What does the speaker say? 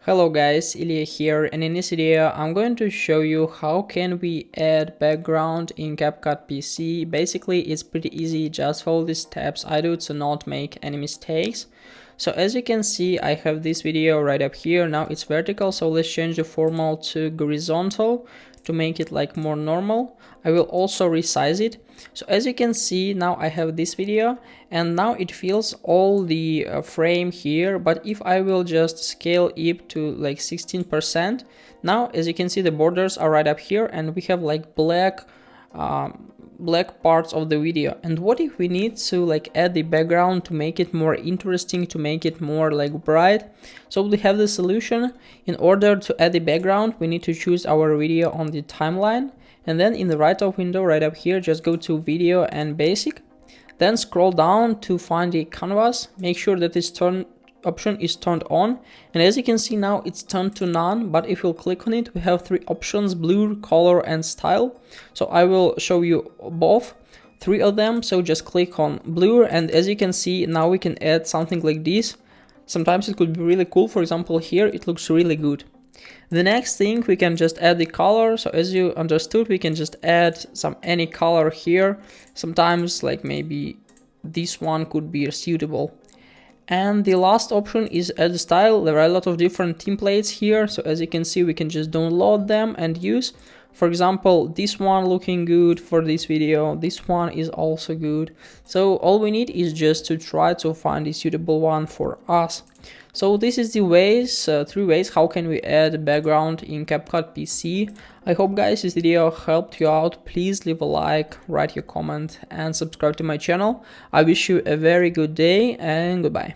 Hello guys, Ilya here, and in this video I'm going to show you how can we add background in CapCut PC. Basically it's pretty easy, just follow these steps I do to not make any mistakes. So as you can see, I have this video right up here. Now it's vertical, so let's change the formal to horizontal to make it like more normal. I will also resize it. So as you can see, now I have this video and now it fills all the frame here. But if I will just scale it to like 16%, now as you can see the borders are right up here and we have like black parts of the video. And what if we need to like add the background to make it more interesting, to make it more like bright? So we have the solution. In order to add the background, we need to choose our video on the timeline, and then in the right top window right up here, just go to video and basic, then scroll down to find the canvas. Make sure that this option is turned on, and as you can see now it's turned to none. But if you'll click on it, we have three options: blur, color and style. So I will show you three of them. So just click on blur, and as you can see now we can add something like this. Sometimes it could be really cool. For example, here it looks really good. The next thing, we can just add the color. So as you understood, we can just add any color here. Sometimes like maybe this one could be suitable. And the last option is add style. There are a lot of different templates here. So as you can see, we can just download them and use. For example, this one looking good for this video. This one is also good. So all we need is just to try to find a suitable one for us. So this is the three ways how can we add background in CapCut PC. I hope guys this video helped you out. Please leave a like, write your comment and subscribe to my channel. I wish you a very good day and goodbye.